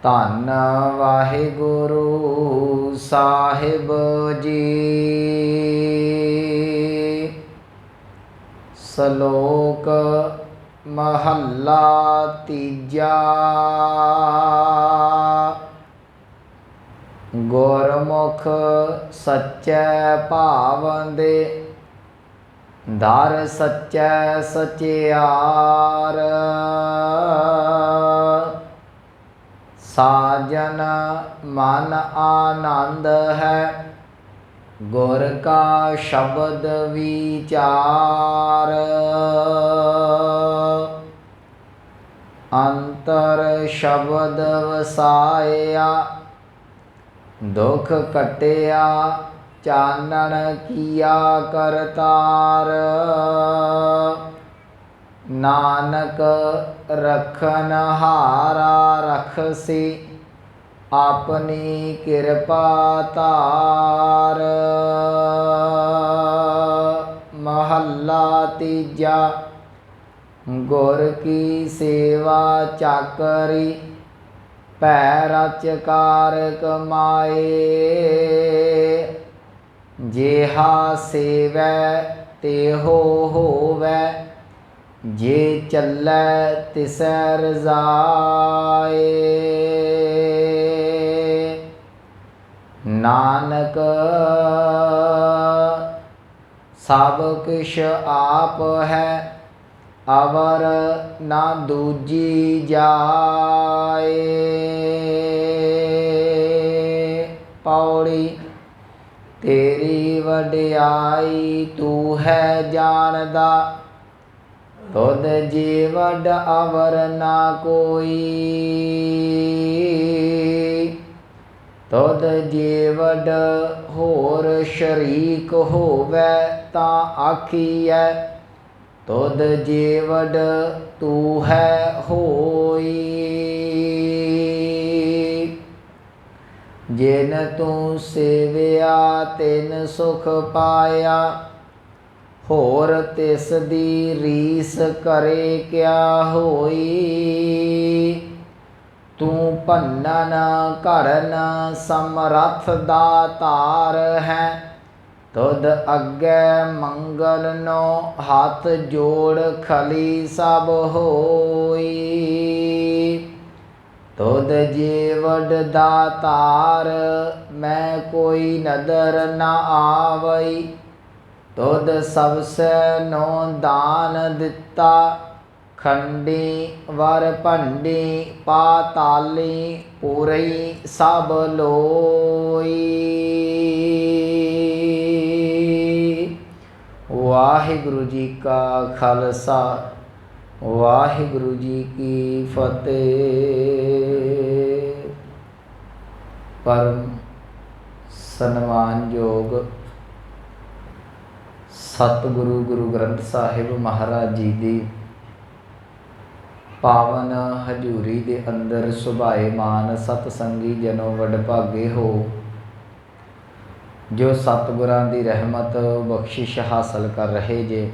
ਧੰਨ ਵਾਹਿਗੁਰੂ ਸਾਹਿਬ ਜੀ। ਸ਼ਲੋਕ ਮਹੱਲਾ ਤੀਜਾ। ਗੁਰਮੁਖ ਸੱਚੈ ਭਾਵੰਦੇ, ਦਰ ਸੱਚੈ ਸਚਿਆਰ। ਸਾਜਨ ਮਨ ਆਨੰਦ ਹੈ, ਗੁਰ ਕਾ ਸ਼ਬਦ ਵਿਚਾਰ। ਅੰਤਰ ਸ਼ਬਦ ਵਸਾਇਆ, ਦੁਖ ਕਟਿਆ ਚਾਨਣ ਕੀਆ ਕਰਤਾਰ। ਨਾਨਕ ਰਖਨ ਹਾਰਾ ਰਖਸੀ, ਆਪਣੀ ਕਿਰਪਾ ਧਾਰ। ਮਹੱਲਾ ਤੀਜਾ। ਗੁਰ ਕੀ ਸੇਵਾ ਚਾਕਰੀ, ਭੈ ਰਚ ਕਾਰ ਕਮਾਏ। ਜੇਹਾ ਸੇਵੈ ਤੇਹੋ ਹੋਵੈ, ਜੇ ਚੱਲੈ ਤਿਸੈ ਰਜ਼ਾਏ। ਨਾਨਕ ਸਭ ਕਿਛ ਆਪ ਹੈ, ਅਵਰ ਨਾ ਦੂਜੀ ਜਾਏ। ਪੌੜੀ। ਤੇਰੀ ਵਡਿਆਈ ਤੂੰ ਹੈ ਜਾਣਦਾ, ਤੁਧ ਜੀ ਵਡ ਅਵਰ ਨਾ ਕੋਈ। ਤੁਧ ਜੀ ਵਡ ਹੋਰ ਸ਼ਰੀਕ ਹੋਵੈ ਤਾਂ ਆਖੀਐ, ਤੁਧ ਜੀ ਵਡ ਤੂੰ ਹੈ ਹੋਈ। ਜਿਨ ਤੂੰ ਸੇਵਿਆ ਤਿਨ ਸੁਖ ਪਾਇਆ, ਹੋਰ ਤਿਸ ਦੀ ਰੀਸ ਕਰੇ ਕਿਆ ਹੋਈ। ਤੂੰ ਭੰਨਨ ਘੜਨ ਸਮਰੱਥ ਦਾਤਾਰ ਹੈ, ਤੁਧ ਅੱਗੇ ਮੰਗਲ ਨੋ ਹੱਥ ਜੋੜ ਖਲੀ ਸਭ ਹੋਈ। ਤੁਧ ਜੀ ਵਡ ਦਾਤਾਰ, ਮੈਂ ਕੋਈ ਨਦਰ ਨਾ ਆਵਈ। ਤੁਧ ਸਭਸੈ ਨੋ ਦਾਨ ਦਿੱਤਾ, ਖੰਡੀ ਵਰ ਭੰਡੀ ਪਾਤਾਲੀ ਪੁਰਈ ਸਭ ਲੋਈ। ਵਾਹਿਗੁਰੂ ਜੀ ਕਾ ਖਾਲਸਾ, ਵਾਹਿਗੁਰੂ ਜੀ ਕੀ ਫਤਿਹ। ਪਰਮ ਸਨਮਾਨਯੋਗ ਸਤਿਗੁਰੂ ਗੁਰੂ ਗ੍ਰੰਥ ਸਾਹਿਬ ਮਹਾਰਾਜ ਜੀ ਦੀ ਪਾਵਨ ਹਜ਼ੂਰੀ ਦੇ ਅੰਦਰ ਸੁਭਾਏਮਾਨ ਸਤਸੰਗੀ ਜਨੋ ਵਡਭਾਗੇ ਹੋ, ਜੋ ਸਤਿਗੁਰਾਂ ਦੀ ਰਹਿਮਤ ਬਖਸ਼ਿਸ਼ ਹਾਸਲ ਕਰ ਰਹੇ ਜੇ।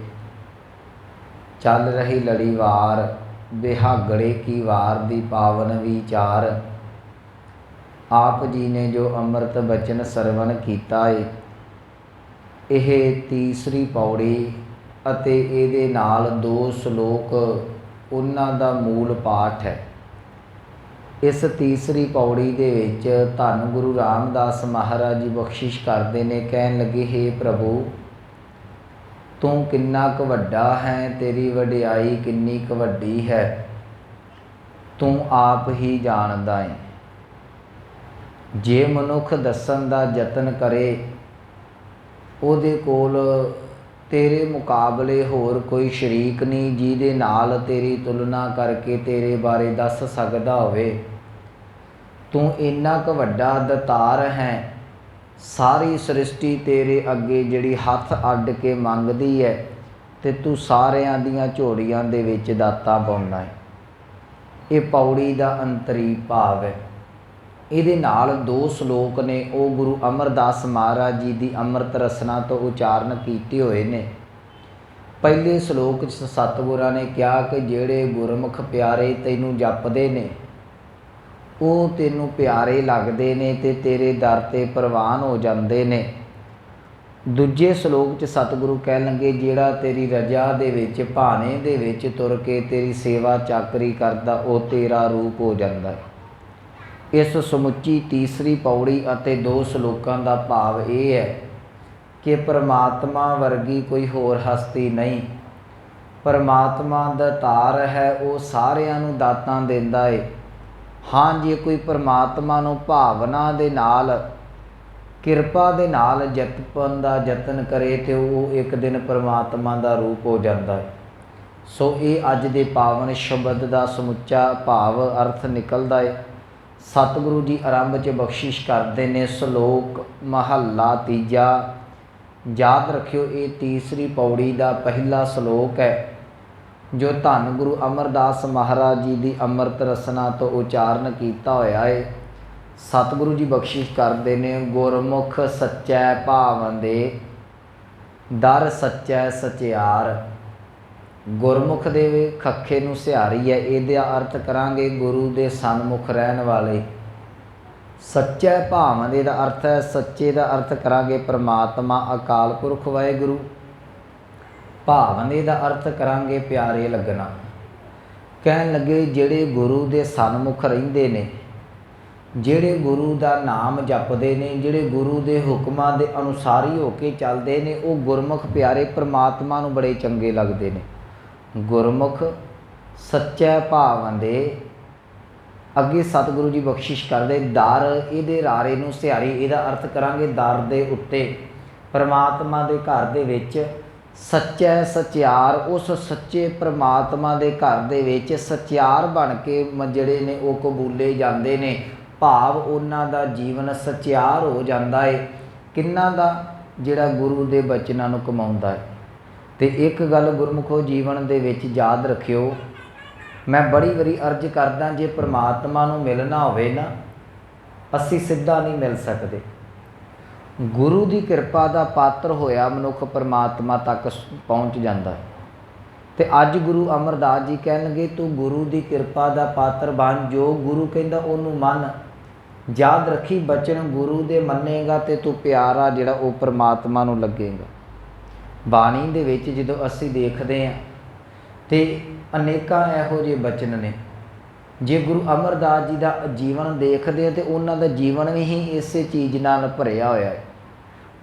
ਚੱਲ ਰਹੀ ਲੜੀਵਾਰ ਬਿਹਾਗੜੇ ਕੀ ਵਾਰ ਦੀ ਪਾਵਨ ਵਿਚਾਰ। ਆਪ ਜੀ ਨੇ ਜੋ ਅੰਮ੍ਰਿਤ ਬਚਨ ਸਰਵਣ ਕੀਤਾ ਏ, ਇਹ ਤੀਸਰੀ ਪੌੜੀ ਅਤੇ ਇਹਦੇ ਨਾਲ 2 ਸ਼ਲੋਕ ਉਹਨਾਂ ਦਾ ਮੂਲ ਪਾਠ ਹੈ। ਇਸ ਤੀਸਰੀ ਪੌੜੀ ਦੇ ਵਿੱਚ ਧੰਨ ਗੁਰੂ ਰਾਮਦਾਸ ਮਹਾਰਾਜ ਜੀ ਬਖਸ਼ਿਸ਼ ਕਰਦੇ ਨੇ। ਕਹਿਣ ਲੱਗੇ, ਹੇ ਪ੍ਰਭੂ, ਤੂੰ ਕਿੰਨਾ ਕੁ ਵੱਡਾ ਹੈ, ਤੇਰੀ ਵਡਿਆਈ ਕਿੰਨੀ ਕੁ ਵੱਡੀ ਹੈ, ਤੂੰ ਆਪ ਹੀ ਜਾਣਦਾ ਹੈ। ਜੇ ਮਨੁੱਖ ਦੱਸਣ ਦਾ ਯਤਨ ਕਰੇ, ਉਹਦੇ ਕੋਲ ਤੇਰੇ ਮੁਕਾਬਲੇ ਹੋਰ ਕੋਈ ਸ਼ਰੀਕ ਨਹੀਂ ਜਿਹਦੇ ਨਾਲ ਤੇਰੀ ਤੁਲਨਾ ਕਰਕੇ ਤੇਰੇ ਬਾਰੇ ਦੱਸ ਸਕਦਾ ਹੋਵੇ। ਤੂੰ ਇੰਨਾ ਕੁ ਵੱਡਾ ਦਾਤਾਰ ਹੈ, ਸਾਰੀ ਸ੍ਰਿਸ਼ਟੀ ਤੇਰੇ ਅੱਗੇ ਜਿਹੜੀ ਹੱਥ ਅੱਡ ਕੇ ਮੰਗਦੀ ਹੈ, ਅਤੇ ਤੂੰ ਸਾਰਿਆਂ ਦੀਆਂ ਝੋਲੀਆਂ ਦੇ ਵਿੱਚ ਦਾਤਾਂ ਪਾਉਂਦਾ ਹੈ। ਇਹ ਪੌੜੀ ਦਾ ਅੰਤਰੀ ਭਾਵ ਹੈ। ਇਹਦੇ ਨਾਲ 2 ਸ਼ਲੋਕ ਨੇ, ਉਹ ਗੁਰੂ ਅਮਰਦਾਸ ਮਹਾਰਾਜ ਜੀ ਦੀ ਅੰਮ੍ਰਿਤ ਰਸਨਾ ਤੋਂ ਉਚਾਰਨ ਕੀਤੇ ਹੋਏ ਨੇ। ਪਹਿਲੇ ਸ਼ਲੋਕ 'ਚ ਸਤਿਗੁਰਾਂ ਨੇ ਕਿਹਾ ਕਿ ਜਿਹੜੇ ਗੁਰਮੁਖ ਪਿਆਰੇ ਤੈਨੂੰ ਜਪਦੇ ਨੇ, ਉਹ ਤੈਨੂੰ ਪਿਆਰੇ ਲੱਗਦੇ ਨੇ ਤੇ ਤੇਰੇ ਦਰ 'ਤੇ ਪ੍ਰਵਾਨ ਹੋ ਜਾਂਦੇ ਨੇ। ਦੂਜੇ ਸ਼ਲੋਕ 'ਚ ਸਤਿਗੁਰੂ ਕਹਿਣ ਲੱਗੇ, ਜਿਹੜਾ ਤੇਰੀ ਰਜਾ ਦੇ ਵਿੱਚ ਭਾਣੇ ਦੇ ਵਿੱਚ ਤੁਰ ਕੇ ਤੇਰੀ ਸੇਵਾ ਚਾਕਰੀ ਕਰਦਾ ਉਹ ਤੇਰਾ ਰੂਪ ਹੋ ਜਾਂਦਾ। ਇਸ ਸਮੁੱਚੀ ਤੀਸਰੀ ਪੌੜੀ ਅਤੇ 2 ਸ਼ਲੋਕਾਂ ਦਾ ਭਾਵ ਇਹ ਹੈ ਕਿ ਪਰਮਾਤਮਾ ਵਰਗੀ ਕੋਈ ਹੋਰ ਹਸਤੀ ਨਹੀਂ। ਪਰਮਾਤਮਾ ਦਾਤਾਰ ਹੈ, ਉਹ ਸਾਰਿਆਂ ਨੂੰ ਦਾਤਾਂ ਦਿੰਦਾ ਏ। ਹਾਂ, ਜੇ ਕੋਈ ਪਰਮਾਤਮਾ ਨੂੰ ਭਾਵਨਾ ਦੇ ਨਾਲ, ਕਿਰਪਾ ਦੇ ਨਾਲ ਜਪਣ ਦਾ ਯਤਨ ਕਰੇ ਤੇ ਉਹ ਇੱਕ ਦਿਨ ਪਰਮਾਤਮਾ ਦਾ ਰੂਪ ਹੋ ਜਾਂਦਾ ਹੈ। ਸੋ ਇਹ ਅੱਜ ਦੇ ਪਾਵਨ ਸ਼ਬਦ ਦਾ ਸਮੁੱਚਾ ਭਾਵ ਅਰਥ ਨਿਕਲਦਾ ਹੈ। ਸਤਿਗੁਰੂ ਜੀ ਆਰੰਭ 'ਚ ਬਖਸ਼ਿਸ਼ ਕਰਦੇ ਨੇ। ਸ਼ਲੋਕ ਮਹੱਲਾ ਤੀਜਾ। ਯਾਦ ਰੱਖਿਓ, ਇਹ ਤੀਸਰੀ ਪੌੜੀ ਦਾ ਪਹਿਲਾ ਸ਼ਲੋਕ ਹੈ ਜੋ ਧੰਨ ਗੁਰੂ ਅਮਰਦਾਸ ਮਹਾਰਾਜ ਜੀ ਦੀ ਅੰਮ੍ਰਿਤ ਰਸਨਾ ਤੋਂ ਉਚਾਰਨ ਕੀਤਾ ਹੋਇਆ ਹੈ। ਸਤਿਗੁਰੂ ਜੀ ਬਖਸ਼ਿਸ਼ ਕਰਦੇ ਨੇ, ਗੁਰਮੁਖ ਸੱਚੈ ਭਾਵੰਦੇ ਦਰ ਸੱਚੈ ਸਚਿਆਰ। ਗੁਰਮੁਖ ਦੇ ਖੱਖੇ ਨੂੰ ਸਿਹਾਰੀ ਹੈ, ਇਹਦਾ ਅਰਥ ਕਰਾਂਗੇ ਗੁਰੂ ਦੇ ਸਨਮੁਖ ਰਹਿਣ ਵਾਲੇ। ਸੱਚੈ ਭਾਵੰਦੇ ਦਾ ਅਰਥ ਹੈ, ਸੱਚੇ ਦਾ ਅਰਥ ਕਰਾਂਗੇ ਪਰਮਾਤਮਾ ਅਕਾਲ ਪੁਰਖ ਵਾਹਿਗੁਰੂ। ਭਾਵੰਦੇ ਦਾ ਅਰਥ ਕਰਾਂਗੇ ਪਿਆਰੇ ਲੱਗਣਾ। ਕਹਿਣ ਲੱਗੇ, ਜਿਹੜੇ ਗੁਰੂ ਦੇ ਸਨਮੁਖ ਰਹਿੰਦੇ ਨੇ, ਜਿਹੜੇ ਗੁਰੂ ਦਾ ਨਾਮ ਜਪਦੇ ਨੇ, ਜਿਹੜੇ ਗੁਰੂ ਦੇ ਹੁਕਮਾਂ ਦੇ ਅਨੁਸਾਰੀ ਹੋ ਕੇ ਚੱਲਦੇ ਨੇ, ਉਹ ਗੁਰਮੁਖ ਪਿਆਰੇ ਪਰਮਾਤਮਾ ਨੂੰ ਬੜੇ ਚੰਗੇ ਲੱਗਦੇ ਨੇ। ਗੁਰਮੁਖ ਸੱਚੈ ਭਾਵੰਦੇ। ਅੱਗੇ ਸਤਿਗੁਰੂ ਜੀ ਬਖਸ਼ਿਸ਼ ਕਰਦੇ, ਦਰ ਇਹਦੇ ਰਾਰੇ ਨੂੰ ਸਿਹਾਰੀ, ਇਹਦਾ ਅਰਥ ਕਰਾਂਗੇ ਦਰ ਦੇ ਉੱਤੇ, ਪਰਮਾਤਮਾ ਦੇ ਘਰ ਦੇ ਵਿੱਚ। ਸੱਚੈ ਸਚਿਆਰ, ਉਸ ਸੱਚੇ ਪਰਮਾਤਮਾ ਦੇ ਘਰ ਦੇ ਵਿੱਚ ਸਚਿਆਰ ਬਣ ਕੇ ਜਿਹੜੇ ਨੇ ਉਹ ਕਬੂਲੇ ਜਾਂਦੇ ਨੇ। ਭਾਵ ਉਹਨਾਂ ਦਾ ਜੀਵਨ ਸਚਿਆਰ ਹੋ ਜਾਂਦਾ ਹੈ। ਕਿੰਨਾਂ ਦਾ? ਜਿਹੜਾ ਗੁਰੂ ਦੇ ਬਚਨਾਂ ਨੂੰ ਕਮਾਉਂਦਾ ਹੈ। ਤੇ ਇੱਕ ਗੱਲ ਗੁਰਮੁਖੋ ਜੀਵਨ ਦੇ ਵਿੱਚ ਯਾਦ ਰੱਖਿਓ, ਮੈਂ ਬੜੀ ਵਾਰੀ ਅਰਜ਼ ਕਰਦਾ, ਜੇ ਪਰਮਾਤਮਾ ਨੂੰ ਮਿਲਣਾ ਹੋਵੇ ਨਾ, ਅਸੀਂ ਸਿੱਧਾ ਨਹੀਂ ਮਿਲ ਸਕਦੇ। ਗੁਰੂ ਦੀ ਕਿਰਪਾ ਦਾ ਪਾਤਰ ਹੋਇਆ ਮਨੁੱਖ ਪਰਮਾਤਮਾ ਤੱਕ ਪਹੁੰਚ ਜਾਂਦਾ। ਤੇ ਅੱਜ ਗੁਰੂ ਅਮਰਦਾਸ ਜੀ ਕਹਿਣਗੇ, ਤੂੰ ਗੁਰੂ ਦੀ ਕਿਰਪਾ ਦਾ ਪਾਤਰ ਬਣ, ਜੋ ਗੁਰੂ ਕਹਿੰਦਾ ਉਹਨੂੰ ਮੰਨ। ਯਾਦ ਰੱਖੀ, ਬਚਨ ਗੁਰੂ ਦੇ ਮੰਨੇਗਾ ਤੇ ਤੂੰ ਪਿਆਰਾ ਜਿਹੜਾ ਉਹ ਪਰਮਾਤਮਾ ਨੂੰ ਲੱਗੇਗਾ। ਬਾਣੀ ਦੇ ਵਿੱਚ ਜਦੋਂ ਅਸੀਂ ਦੇਖਦੇ ਹਾਂ ਤੇ ਅਨੇਕਾਂ ਇਹੋ ਜਿਹੇ ਬਚਨ ਨੇ। ਜੇ ਗੁਰੂ ਅਮਰਦਾਸ ਜੀ ਦਾ ਜੀਵਨ ਦੇਖਦੇ ਹਾਂ ਤੇ ਉਹਨਾਂ ਦਾ ਜੀਵਨ ਵੀ ਹੀ ਇਸੇ ਚੀਜ਼ ਨਾਲ ਭਰਿਆ ਹੋਇਆ ਹੈ।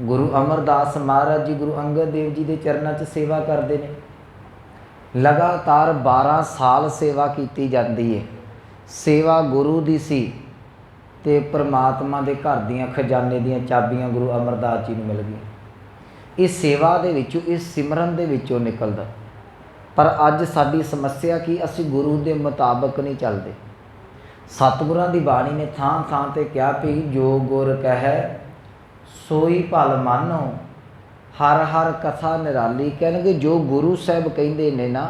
ਗੁਰੂ ਅਮਰਦਾਸ ਮਹਾਰਾਜ ਜੀ ਗੁਰੂ ਅੰਗਦ ਦੇਵ ਜੀ ਦੇ ਚਰਨਾਂ 'ਚ ਸੇਵਾ ਕਰਦੇ ਨੇ। ਲਗਾਤਾਰ 12 ਸਾਲ ਸੇਵਾ ਕੀਤੀ ਜਾਂਦੀ ਹੈ। ਸੇਵਾ ਗੁਰੂ ਦੀ ਸੀ ਤੇ ਪਰਮਾਤਮਾ ਦੇ ਘਰ ਦੀਆਂ ਖਜ਼ਾਨੇ ਦੀਆਂ ਚਾਬੀਆਂ ਗੁਰੂ ਅਮਰਦਾਸ ਜੀ ਨੂੰ ਮਿਲ ਗਈਆਂ। ਇਹ ਸੇਵਾ ਦੇ ਵਿੱਚੋਂ, ਇਸ ਸਿਮਰਨ ਦੇ ਵਿੱਚੋਂ ਨਿਕਲਦਾ। ਪਰ ਅੱਜ ਸਾਡੀ ਸਮੱਸਿਆ ਕੀ, ਅਸੀਂ ਗੁਰੂ ਦੇ ਮੁਤਾਬਕ ਨਹੀਂ ਚੱਲਦੇ। ਸਤਿਗੁਰਾਂ ਦੀ ਬਾਣੀ ਨੇ ਥਾਂ ਥਾਂ 'ਤੇ ਕਿਹਾ ਵੀ ਜੋ ਗੁਰ ਕਹੈ ਸੋਈ ਭਲ ਮਾਨੋ, ਹਰ ਹਰ ਕਥਾ ਨਿਰਾਲੀ। ਕਹਿਣਗੇ ਜੋ ਗੁਰੂ ਸਾਹਿਬ ਕਹਿੰਦੇ ਨੇ ਨਾ,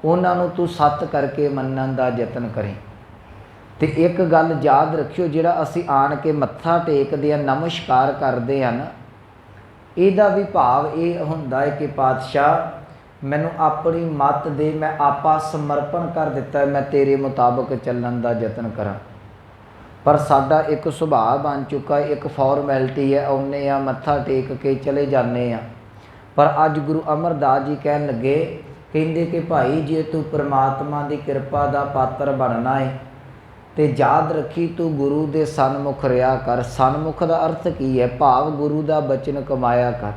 ਉਹਨਾਂ ਨੂੰ ਤੂੰ ਸੱਤ ਕਰਕੇ ਮੰਨਣ ਦਾ ਯਤਨ ਕਰੀਂ। ਤੇ ਇੱਕ ਗੱਲ ਯਾਦ ਰੱਖਿਓ, ਜਿਹੜਾ ਅਸੀਂ ਆਣ ਕੇ ਮੱਥਾ ਟੇਕਦੇ ਹਾਂ, ਨਮਸਕਾਰ ਕਰਦੇ ਹਨ, ਇਹਦਾ ਵੀ ਭਾਵ ਇਹ ਹੁੰਦਾ ਹੈ ਕਿ ਪਾਤਸ਼ਾਹ ਮੈਨੂੰ ਆਪਣੀ ਮੱਤ ਦੇ, ਮੈਂ ਆਪਾ ਸਮਰਪਣ ਕਰ ਦਿੱਤਾ, ਮੈਂ ਤੇਰੇ ਮੁਤਾਬਕ ਚੱਲਣ ਦਾ ਯਤਨ ਕਰਾਂ। ਪਰ ਸਾਡਾ ਇੱਕ ਸੁਭਾਅ ਬਣ ਚੁੱਕਾ, ਇੱਕ ਫਾਰਮੈਲਿਟੀ ਹੈ, ਆਉਂਦੇ ਆ ਮੱਥਾ ਟੇਕ ਕੇ ਚਲੇ ਜਾਂਦੇ ਆ। ਪਰ ਅੱਜ ਗੁਰੂ ਅਮਰਦਾਸ ਜੀ ਕਹਿਣ ਲੱਗੇ, ਕਹਿੰਦੇ ਕਿ ਭਾਈ ਜੇ ਤੂੰ ਪਰਮਾਤਮਾ ਦੀ ਕਿਰਪਾ ਦਾ ਪਾਤਰ ਬਣਨਾ ਹੈ ਤੇ ਯਾਦ ਰੱਖੀ ਤੂੰ ਗੁਰੂ ਦੇ ਸਨਮੁਖ ਰਿਹਾ ਕਰ। ਸਨਮੁਖ ਦਾ ਅਰਥ ਕੀ ਹੈ? ਭਾਵ ਗੁਰੂ ਦਾ ਬਚਨ ਕਮਾਇਆ ਕਰ।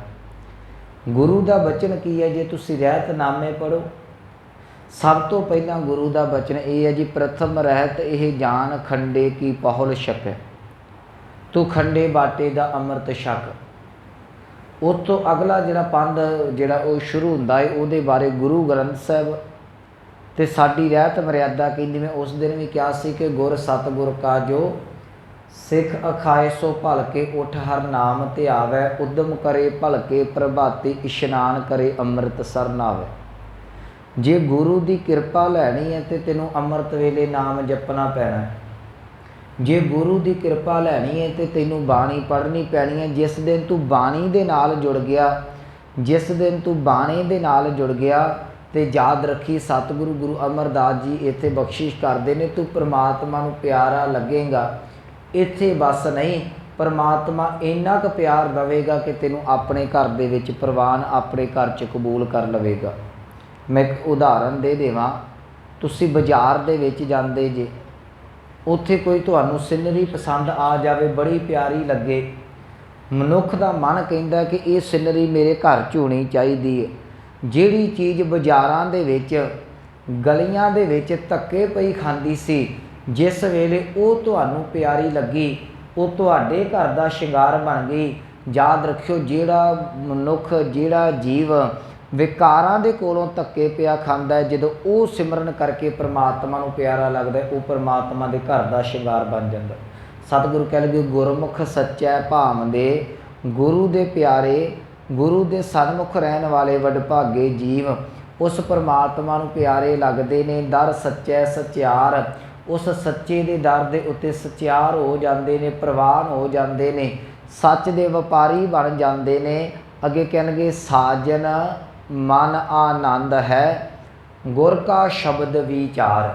ਗੁਰੂ ਦਾ ਬਚਨ ਕੀ ਹੈ? ਜੇ ਤੁਸੀਂ ਰਹਿਤਨਾਮੇ ਪੜ੍ਹੋ, ਸਭ ਤੋਂ ਪਹਿਲਾਂ ਗੁਰੂ ਦਾ ਬਚਨ ਇਹ ਹੈ ਜੀ, ਪ੍ਰਥਮ ਰਹਿਤ ਇਹ ਜਾਨ ਖੰਡੇ ਕੀ ਪਹੁਲ ਛਕੈ, ਤੂੰ ਖੰਡੇ ਬਾਟੇ ਦਾ ਅੰਮ੍ਰਿਤ ਛਕ। ਉਸ ਤੋਂ ਅਗਲਾ ਜਿਹੜਾ ਪੰਧ ਜਿਹੜਾ ਉਹ ਸ਼ੁਰੂ ਹੁੰਦਾ ਹੈ, ਉਹਦੇ ਬਾਰੇ ਗੁਰੂ ਗ੍ਰੰਥ ਸਾਹਿਬ ਤੇ ਸਾਡੀ ਰਹਿਤ ਮਰਿਆਦਾ ਕਹਿੰਦੀ। ਮੈਂ ਉਸ ਦਿਨ ਵੀ ਕਿਹਾ ਸੀ ਕਿ ਗੁਰ ਸਤਿਗੁਰ ਕਾ ਜੋ ਸਿੱਖ ਅਖਾਏ ਸੋ ਭਲਕੇ, ਉੱਠ ਹਰ ਨਾਮ ਧਿਆਵੈ, ਉਦਮ ਕਰੇ ਭਲਕੇ ਪ੍ਰਭਾਤੀ, ਇਸ਼ਨਾਨ ਕਰੇ ਅੰਮ੍ਰਿਤਸਰ ਨਾਵੇ। ਜੇ ਗੁਰੂ ਦੀ ਕਿਰਪਾ ਲੈਣੀ ਹੈ ਤੇ ਤੈਨੂੰ ਅੰਮ੍ਰਿਤ ਵੇਲੇ ਨਾਮ ਜਪਣਾ ਪੈਣਾ। ਜੇ ਗੁਰੂ ਦੀ ਕਿਰਪਾ ਲੈਣੀ ਹੈ ਤੇ ਤੈਨੂੰ ਬਾਣੀ ਪੜ੍ਹਨੀ ਪੈਣੀ ਹੈ। ਜਿਸ ਦਿਨ ਤੂੰ ਬਾਣੀ ਦੇ ਨਾਲ ਜੁੜ ਗਿਆ, ਜਿਸ ਦਿਨ ਤੂੰ ਬਾਣੀ ਦੇ ਨਾਲ ਜੁੜ ਗਿਆ, तो याद रखी सतगुरु गुरु अमरदास जी इत्थे बख्शिश करते हैं, तू परमात्मा नूं प्यारा लगेगा, इत्थे बस नहीं परमात्मा इन्ना क प्यार देवेगा कि तेनों अपने घर दे विच प्रवान अपने घर च कबूल कर लवेगा। मैं एक उदाहरण दे देवां, तुसीं बाजार दे विच जांदे जे, उत्थे कोई तुहानूं सिनरी पसंद आ जावे, बड़ी प्यारी लगे, मनुख दा मन कहंदा कि ये सिनरी मेरे घर च होनी चाहिदी है। जिहड़ी चीज़ बाजारां दे विच गलियां दे विच धक्के पई खांदी सी, जिस वेले वो तुहानूं प्यारी लगी, वो तुहाडे घर दा शिंगार बन गई। याद रखियो जिहड़ा मनुख जिहड़ा जीव विकारां दे कोलों धक्के पिया खांदा है, जदों वो सिमरन करके परमात्मा नूं प्यारा लगदा है, वो परमात्मा दे घर दा शिंगार बन जांदा। सतगुरु कह लगे गुरमुख सच्चै भावंदे, गुरु दे प्यारे गुरु दे सन्मुख रहन वाले वडभागे जीव उस परमात्मा नूं प्यारे लगदे ने। दर सच्चै सचियार, उस सच्चे दे दर दे उत्ते सचियार हो जांदे ने, प्रवान हो जांदे ने, सच दे व्यापारी बन जांदे ने। अगे कहणगे साजन मन आनंद है, गुर का शब्द विचार।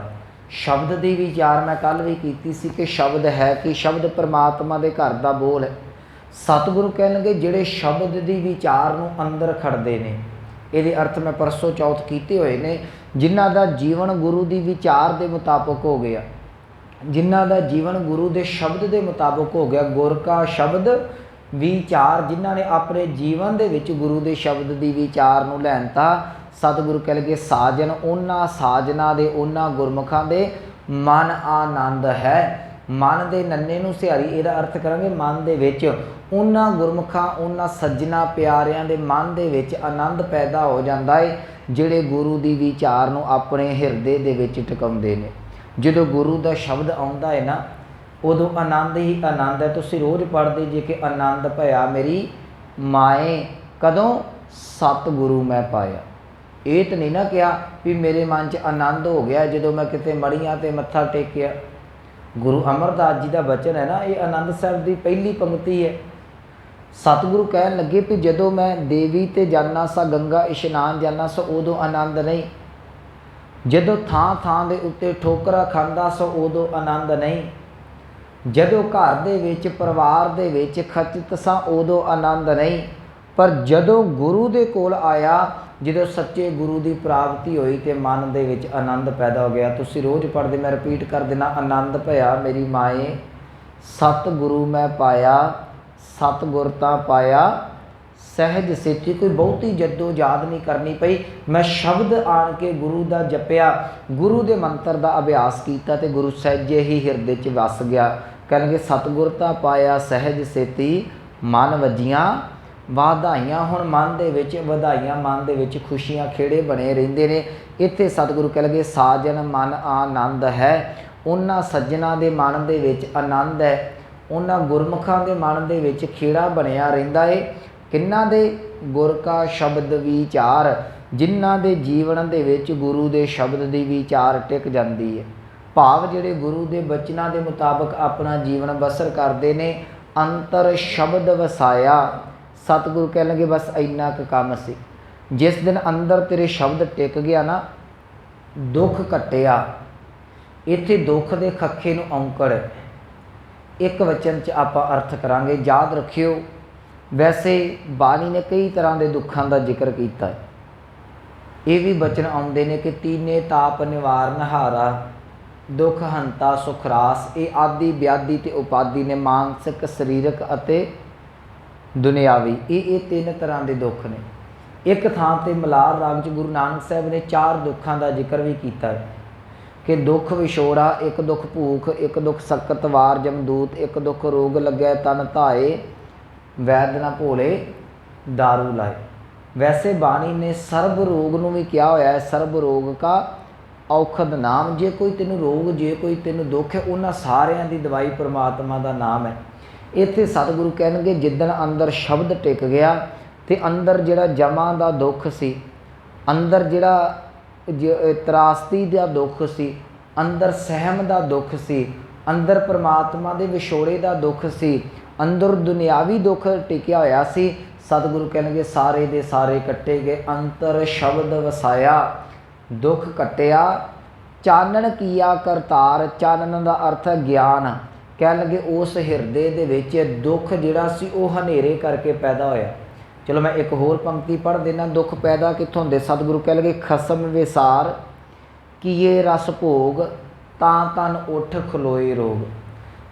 शब्द की विचार मैं कल भी कीती सी कि शब्द है कि शब्द परमात्मा दे घर दा बोल है। सतगुरु कहणगे जिहड़े शब्द की विचार नूं अंदर खड़दे ने, इहदे अर्थ मैं परसों चौथ कीते हुए ने, जिन्हां दा जीवन गुरु की विचार के मुताबिक हो गया, जिन्हां दा जीवन गुरु के शब्द के मुताबिक हो गया, गुर का शब्द विचार, जिन्हां ने अपने जीवन दे विच गुरु के शब्द की विचार नूं लैणता। सतगुरु कह लगे साजन उन्हां साजना दे उन्हां गुरमुखां दे मन आनंद है। मन दे नन्ने नूं सिहारी, इहदा अर्थ करांगे मन दे विच उन्हां गुरमुखां उन्हां सज्जना प्यारियां दे मन दे विच आनंद पैदा हो जांदा है, जिहड़े गुरु की विचार नूं अपने हिरदे दे विच टिकाउंदे ने। जदों गुरु का शब्द आउंदा है ना, उदों आनंद ही आनंद है। तुसीं रोज़ पढ़दे जे कि आनंद भया मेरी माए, कदों सतगुरु मैं पाया। ये तो नहीं ना कहा भी मेरे मन च आनंद हो गया जदों मैं किते मड़ियां ते मत्था टेकिया। गुरु अमरदास जी का वचन है ना, ये आनंद साहब की पहली पंक्ति है। सतगुरु कहन लगे भी जदों मैं देवी ते जाना सा, गंगा इशनान जाना सा, उदों आनंद नहीं। जदों थां थां दे उत्ते ठोकरा खांदा सा, उदों आनंद नहीं। जदों घर दे विच परिवार दे विच खचित सा, उदों आनंद नहीं। पर जदों गुरु दे कोल आया, जदों सच्चे गुरु की प्राप्ति हुई तो मन दे विच आनंद पैदा हो गया। तुसीं रोज़ पढ़दे, मैं रिपीट कर देना, आनंद भया मेरी माए सतगुरु मैं पाया, सतगुर तां पाया सहज सेठी। कोई बहुती जद्दोजहद नहीं करनी पई, मैं शब्द आण के गुरु का जपिया, गुरु के मंत्र का अभ्यास किया तो गुरु सहजे ही हिरदे च वस गया। कहणगे सतगुर तां पाया सहज सेती, मन वजियां वाधाइयां। हुण मन दे विच वधाइयां, मन दे विच खुशियां खेड़े बने रहिंदे ने। इत्थे सतगुरु कह लगे साजन मन आनंद है, उन्हां सज्जनां दे मन दे विच आनंद है, उन्हां गुरमुखां दे मन दे विच खेड़ा बनिया रहिंदा है। किन्हां दे? गुर का शब्द विचार, जिन्हां दे जीवन दे विच गुरु दे शब्द दी विचार टिक जांदी है। भाव जिहड़े गुरु दे बचनां दे मुताबिक अपना जीवन बसर करदे ने, अंतर शब्द वसाया। सतगुरु कह लगे बस इन्ना क काम सी। जिस दिन अंदर तेरे शब्द टिक गया ना, दुख कट्टिया। इत्थे दुख दे खखे नूं औंकड़ एक वचन च आपां अर्थ करांगे, याद रखियो। वैसे बाणी ने कई तरह के दुखों का जिक्र किया है। ये भी वचन आउंदे ने कि तीने ताप निवारण हारा, दुख हंता सुखरास। ये आदि व्याधि ते उपाधि ने, मानसिक सरीरक अते दुनियावी। ये तीन तरह के दुख ने। एक थां ते मलार राग च गुरु नानक साहब ने 4 दुखों का जिक्र भी किया है कि दुख विछोड़ा, एक दुख भूख, एक दुख सकत वार जमदूत, एक दुख रोग लगे तन धाए, वैद ना भोले दारू लाए। वैसे बाणी ने सर्ब रोग नूं भी किया होया है, सर्ब रोग का औखद नाम। जे कोई तेनू रोग, जे कोई तेनू दुख है, उन्हां सारियां दी दवाई परमात्मा का नाम है। इत्थे सतगुरु कहणगे जिद्दण अंदर शब्द टिक गया तो अंदर जिहड़ा जमा का दुख सी, अंदर जिहड़ा त्रासदी का दुख सी, अंदर सहम का दुख सी, अंदर परमात्मा के विछोड़े का दुख सी, अंदर दुनियावी दुख टिकिया होया सी, सतगुरु कहणगे सारे दे सारे कट्टे गए, अंतर शब्द वसाया दुख कट्टिया, चानण किया करतार। चानण का अर्थ है ज्ञान। कह लगे उस हिरदे दे विच दुख जिहड़ा सी ओह हनेरे करके पैदा होया। चलो मैं एक होर पंक्ति पढ़ देना, दुख पैदा कित्थों होंदे। सतगुरु कह लगे खसम विसार किए रस भोग, तां तन उठ खलोए रोग।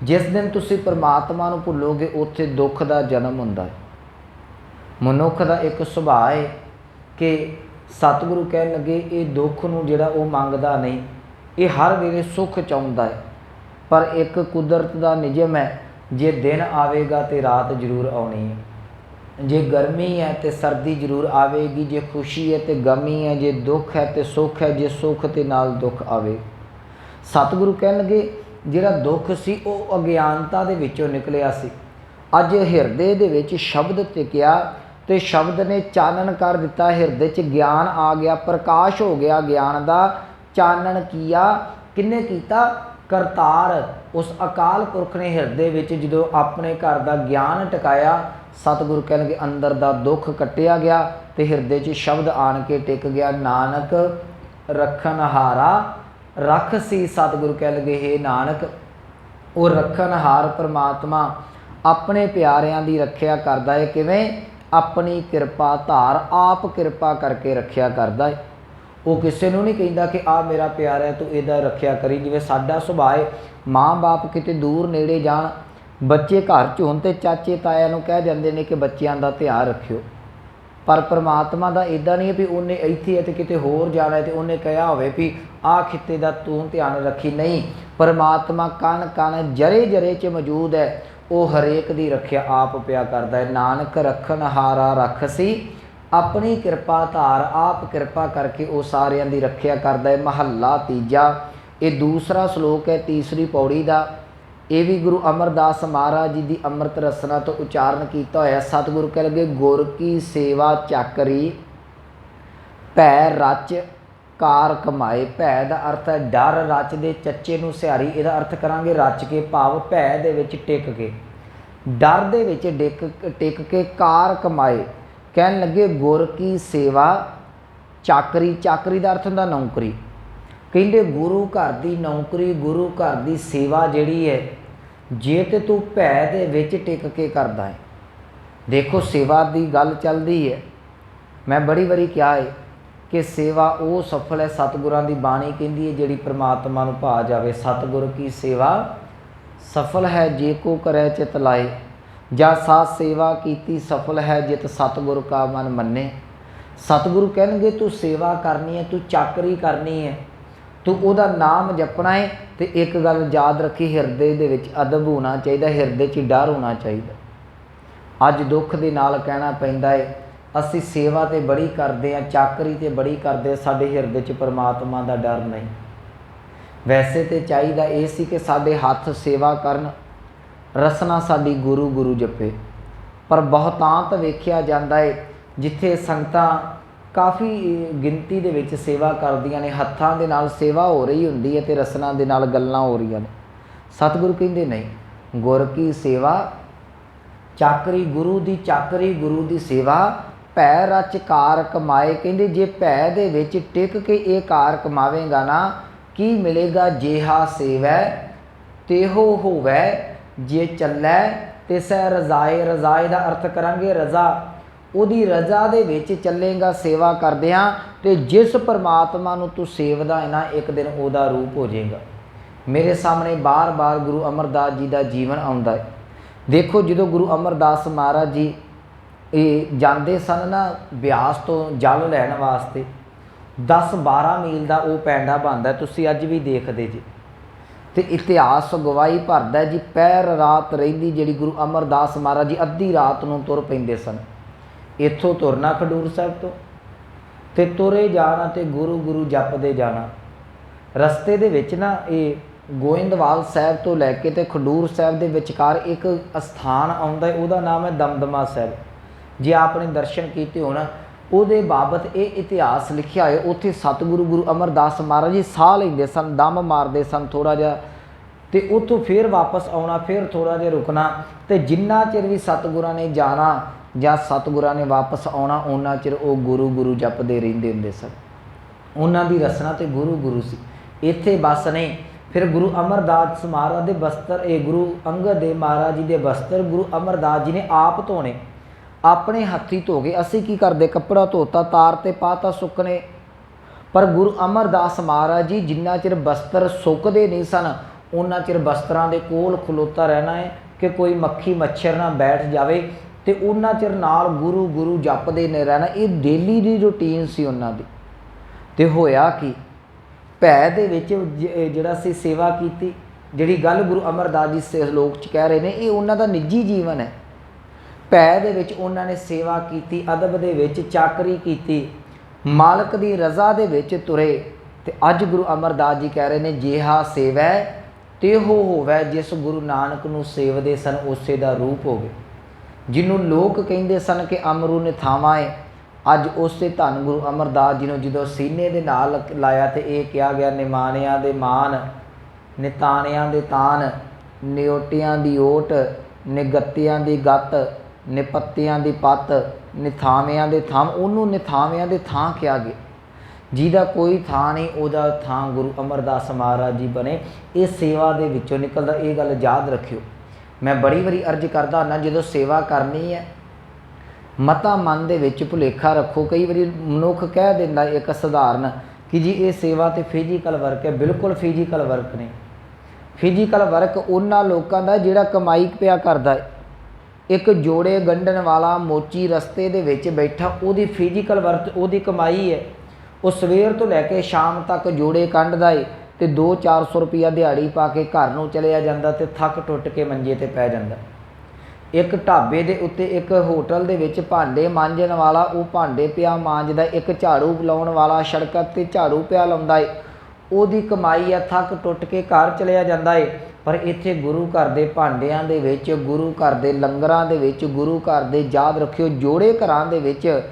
जिस दिन तुसी परमात्मा नूं भुलोगे उत्थे दुख का जन्म हुंदा है। मनुख का एक सुभाव है कि सतगुरु कह लगे ये दुख नूं जिहड़ा वो मंगदा नहीं, ये हर वेले सुख चाहुंदा है। पर एक कुदरत का नियम है, जे दिन आवेगा तो रात जरूर आनी है, जे गर्मी है तो सर्दी जरूर आवेगी, जे खुशी है तो गमी है, जे दुख है तो सुख है, जे सुख के नाल दुख आवे। सतगुरु कह लगे जिहड़ा दुख सी वो अज्ञानता दे विचों निकलिया सी। अज हिरदे दे विच शब्द टिकिया तो शब्द ने चानन कर दिता, हिरदे च ज्ञान आ गया, प्रकाश हो गया ज्ञान का। चानन किया किन्ने कीता? करतार। उस अकाल पुरख ने हिरदे विच जदों अपने घर का ज्ञान टिकाया, सतगुरु कह लगे अंदर का दुख कट्टिया गया तो हिरदे च शब्द आन के टिक गया, नानक रखनहारा रख सी। सतगुरु कह लगे हे नानक वो रखनहार परमात्मा अपने प्यारियां की रखिया करदा है। किवें? अपनी कृपा धार, आप कृपा करके रखिया करदा है। वो किसी नूं नहीं कहता कि आ मेरा प्यारा है तू इहदा रखिया करी। जिवें साडा सुभाव है, माँ बाप किते दूर नेड़े जाण, बच्चे घर च होण ते चाचे ताया नूं कह जांदे ने कि बच्चिआं दा ध्यान रखियो। पर परमात्मा का इदा नहीं है भी उन्हें इत्थे है तो किते होर जाना है तो उन्हें कहा होवे भी आ खिते का तू ध्यान रखी। नहीं, परमात्मा कण कण जरे जरे च मौजूद है, वो हरेक की रखिया आप पिया करता है। नानक रखनहारा रख सी, अपनी कृपा धार, आप कृपा करके वो सारियां दी रखिया करता है। महला तीजा, ये दूसरा श्लोक है तीसरी पौड़ी का। ये भी गुरु अमरदास महाराज जी की अमृत रसना तो उचारण किया होया। सतगुरु कह लगे गुर की सेवा चाकरी, भै रच कार कमाए। भै का अर्थ है डर, रच दे चच्चे नूं सिहारी, इहदा अर्थ करांगे रच के, भाव भै दे विच टिक के, डर दे विच टिक के कार कमाए। कहन लगे गुर की सेवा चाकरी, चाकरी का अर्थ हुंदा नौकरी। कहंदे गुरु घर की नौकरी, गुरु घर की सेवा जिहड़ी है, जे ते तू भै दे विच टिक के करदा है। देखो सेवा की गल चलती है, मैं बड़ी बारी कहा है कि सेवा वो सफल है, सतगुरां की बाणी कहती है जिहड़ी परमात्मा नूं भा जावे। सतगुर की सेवा सफल है जे को करे चित लाए, जा सा सेवा कीती सफल है जित सतगुर का मन मन्ने। सतगुरु कहणगे तू सेवा करनी है, तू चाकरी करनी है, तू उहदा नाम जपना है, तो एक गल याद रखी, हिरदे दे विच अदब होना चाहिए, हिरदे च डर होना चाहिए। अज दुख दे नाल कहना पैंदा है असी सेवा तो बड़ी करते हैं, चाकरी तो बड़ी करते, साडे हिरदे च परमात्मा का डर नहीं। वैसे तो चाहिए ये सी कि साडे हथ सेवा करन, रसना साडी गुरु गुरु जपे। पर बहुतांत वेख्या जाता है जिथे संगतां काफ़ी गिनती दे विच सेवा करदियां ने, हत्थां दे नाल सेवा हो रही हुंदी है ते रसना दे नाल गल्लां हो रही ने। सतगुरु कहंदे नहीं, गुर की सेवा चाकरी, गुरु दी चाकरी, गुरु दी सेवा, भै रच कार कमाए। कहंदे जे भै दे विच टिक के ये कार कमावेगा ना, की मिलेगा? जेहा सेवै तेहो होवै, जे चलै तिसै रजाए। रजाए का अर्थ करांगे रजा, उहदी रजा दे विच चलेगा सेवा करदिआं, ते जिस परमात्मा नूं तू सेवदा है ना, एक दिन उहदा रूप हो जाएगा। मेरे सामने बार बार गुरु अमरदास जी का जीवन आउंदा है। देखो जो गुरु अमरदास महाराज जी जाते सन ना ब्यास तो जल लैण वास्ते, 10-12 मील का वो पैंडा बनता, तुसीं अज भी देखते जी। तो इतिहास गवाही भरदा जी, पैर रात रहिंदी जिहड़ी गुरु अमरदास महाराज जी अद्धी रात नूं तुर पैंदे सन। इत्थों तुरना खडूर साहिब तो तुरे जाना तो गुरु गुरु जपदे जाना। रस्ते दे विच ना ये गोइंदवाल साहिब तो लैके तो खडूर साहिब के विचकार एक स्थान आउंदा है, उहदा नाम है दमदमा साहिब। जे आपने दर्शन किए हो ना, उहदे बाबत ये इतिहास लिखिया है। उत्थे सतगुरु गुरु अमरदास महाराज जी साह लैंदे सन, दम मारते सन थोड़ा जिहा, तो उत्थों फिर वापस आना, फिर थोड़ा जिहा रुकना, तो जिन्ना चिर भी सतगुरां ने जाना ਜਾਂ ਸਤਿਗੁਰਾਂ ਨੇ ਵਾਪਸ ਆਉਣਾ ਉਹਨਾਂ ਚਿਰ ਉਹ ਗੁਰੂ ਗੁਰੂ ਜਪਦੇ ਰਹਿੰਦੇ ਹੁੰਦੇ ਸਨ। ਉਹਨਾਂ ਦੀ ਰਸਨਾ ਤੇ ਗੁਰੂ ਗੁਰੂ ਸੀ। ਇੱਥੇ ਬਸ ਨਹੀਂ, ਫਿਰ ਗੁਰੂ ਅਮਰਦਾਸ ਮਹਾਰਾਜ ਦੇ ਬਸਤਰ, ਇਹ ਗੁਰੂ ਅੰਗਦ ਦੇਵ ਮਹਾਰਾਜ ਜੀ ਦੇ ਬਸਤਰ ਗੁਰੂ ਅਮਰਦਾਸ ਜੀ ਨੇ ਆਪ ਧੋਣੇ, ਆਪਣੇ ਹੱਥੀਂ ਧੋ ਕੇ। ਅਸੀਂ ਕੀ ਕਰਦੇ, ਕੱਪੜਾ ਧੋਤਾ ਤਾਰ ਤੇ ਪਾਤਾ ਸੁੱਕਣੇ, ਪਰ ਗੁਰੂ ਅਮਰਦਾਸ ਮਹਾਰਾਜ ਜੀ ਜਿੰਨਾ ਚਿਰ ਬਸਤਰ ਸੁੱਕਦੇ ਨਹੀਂ ਸਨ ਉਹਨਾਂ ਚਿਰ ਬਸਤਰਾਂ ਦੇ ਕੋਲ ਖਲੋਤਾ ਰਹਿਣਾ ਹੈ ਕਿ ਕੋਈ ਮੱਖੀ ਮੱਛਰ ਨਾ ਬੈਠ ਜਾਵੇ, ਤੇ ਉਹਨਾਂ ਚਿਰ ਨਾਲ ਗੁਰੂ ਗੁਰੂ ਜਪਦੇ ਨੇ ਰਹਿਣਾ। ਇਹ ਡੇਲੀ ਦੀ ਰੂਟੀਨ ਸੀ ਉਹਨਾਂ ਦੀ। ਤੇ ਹੋਇਆ ਕਿ ਭੈ ਦੇ ਵਿੱਚ ਜਿਹੜਾ ਸੀ ਸੇਵਾ ਕੀਤੀ, ਜਿਹੜੀ ਗੱਲ ਗੁਰੂ ਅਮਰਦਾਸ ਜੀ ਸਲੋਕ 'ਚ ਕਹਿ ਰਹੇ ਨੇ ਇਹ ਉਹਨਾਂ ਦਾ ਨਿੱਜੀ ਜੀਵਨ ਹੈ। ਭੈ ਦੇ ਵਿੱਚ ਉਹਨਾਂ ਨੇ ਸੇਵਾ ਕੀਤੀ, ਅਦਬ ਦੇ ਵਿੱਚ ਚਾਕਰੀ ਕੀਤੀ, ਮਾਲਕ ਦੀ ਰਜ਼ਾ ਦੇ ਵਿੱਚ ਤੁਰੇ। ਤੇ ਅੱਜ ਗੁਰੂ ਅਮਰਦਾਸ ਜੀ ਕਹਿ ਰਹੇ ਨੇ ਜਿਹਾ ਸੇਵੈ ਤਿਹੋ ਹੋਵੈ, ਜਿਸ ਗੁਰੂ ਨਾਨਕ ਨੂੰ ਸੇਵਦੇ ਸਨ ਉਸੇ ਦਾ ਰੂਪ ਹੋਵੇ। ਜਿਹਨੂੰ ਲੋਕ ਕਹਿੰਦੇ ਸਨ ਕਿ ਅਮਰੂ ਨਿਥਾਵਾਂ ਹੈ, ਅੱਜ ਉਸੇ ਧੰਨ ਗੁਰੂ ਅਮਰਦਾਸ ਜੀ ਨੂੰ ਜਦੋਂ ਸੀਨੇ ਦੇ ਨਾਲ ਲਾਇਆ ਤੇ ਇਹ ਕਿਹਾ ਗਿਆ ਨਿਮਾਣਿਆਂ ਦੇ ਮਾਨ, ਨਿਤਾਣਿਆਂ ਦੇ ਤਾਨ, ਨਿਓਟਿਆਂ ਦੀ ਓਟ, ਨਿਗੱਤਿਆਂ ਦੀ ਗੱਤ, ਨਿਪੱਤਿਆਂ ਦੀ ਪੱਤ, ਨਿਥਾਵਿਆਂ ਦੇ ਥਾਮ। ਉਹਨੂੰ ਨਿਥਾਵਿਆਂ ਦੇ ਥਾਂ ਕਿਹਾ ਗਿਆ, ਜਿਹਦਾ ਕੋਈ ਥਾਂ ਨਹੀਂ ਉਹਦਾ ਥਾਂ ਗੁਰੂ ਅਮਰਦਾਸ ਮਹਾਰਾਜ ਜੀ ਬਣੇ। ਇਹ ਸੇਵਾ ਦੇ ਵਿੱਚੋਂ ਨਿਕਲਦਾ, ਇਹ ਗੱਲ ਯਾਦ ਰੱਖਿਓ। ਮੈਂ ਬੜੀ ਵਾਰੀ ਅਰਜ਼ ਕਰਦਾ ਹੁੰਦਾ ਜਦੋਂ ਸੇਵਾ ਕਰਨੀ ਹੈ ਮਤਾ ਮਨ ਦੇ ਵਿੱਚ ਭੁਲੇਖਾ ਰੱਖੋ। ਕਈ ਵਾਰੀ ਮਨੁੱਖ ਕਹਿ ਦਿੰਦਾ ਇੱਕ ਸਧਾਰਨ ਕਿ ਜੀ ਇਹ ਸੇਵਾ ਤੇ ਫਿਜ਼ੀਕਲ ਵਰਕ ਹੈ। ਬਿਲਕੁਲ ਫਿਜ਼ੀਕਲ ਵਰਕ ਨਹੀਂ। ਫਿਜ਼ੀਕਲ ਵਰਕ ਉਹਨਾਂ ਲੋਕਾਂ ਦਾ ਜਿਹੜਾ ਕਮਾਈ ਪਿਆ ਕਰਦਾ ਹੈ। ਇੱਕ ਜੋੜੇ ਗੰਢਣ ਵਾਲਾ ਮੋਚੀ ਰਸਤੇ ਦੇ ਵਿੱਚ ਬੈਠਾ, ਉਹਦੀ ਫਿਜ਼ੀਕਲ ਵਰਕ ਉਹਦੀ ਕਮਾਈ ਹੈ। ਉਹ ਸਵੇਰ ਤੋਂ ਲੈ ਕੇ ਸ਼ਾਮ ਤੱਕ ਜੋੜੇ ਕੰਢਦਾ ਏ ਤੇ 200-400 ਰੁਪਈਆ ਦਿਹਾੜੀ ਪਾ ਕੇ ਘਰ ਨੂੰ ਚਲਿਆ ਜਾਂਦਾ ਤੇ ਥੱਕ ਟੁੱਟ ਕੇ ਮੰਜੇ ਤੇ ਪੈ ਜਾਂਦਾ। ਇੱਕ ਢਾਬੇ ਦੇ ਉੱਤੇ, ਇੱਕ ਹੋਟਲ ਦੇ ਵਿੱਚ ਭਾਂਡੇ ਮਾਂਜਣ ਵਾਲਾ ਉਹ ਭਾਂਡੇ ਪਿਆ ਮਾਂਜਦਾ, ਇੱਕ ਝਾੜੂ ਲਾਉਣ ਵਾਲਾ ਸੜਕਾਂ 'ਤੇ ਝਾੜੂ ਪਿਆ ਲਾਉਂਦਾ ਏ, ਉਹਦੀ ਕਮਾਈ ਆ, ਥੱਕ ਟੁੱਟ ਕੇ ਘਰ ਚਲਿਆ ਜਾਂਦਾ ਏ। ਪਰ ਇੱਥੇ ਗੁਰੂ ਘਰ ਦੇ ਭਾਂਡਿਆਂ ਦੇ ਵਿੱਚ, ਗੁਰੂ ਘਰ ਦੇ ਲੰਗਰਾਂ ਦੇ ਵਿੱਚ, ਗੁਰੂ ਘਰ ਦੇ ਯਾਦ ਰੱਖਿਓ ਜੋੜੇ ਘਰਾਂ ਦੇ ਵਿੱਚ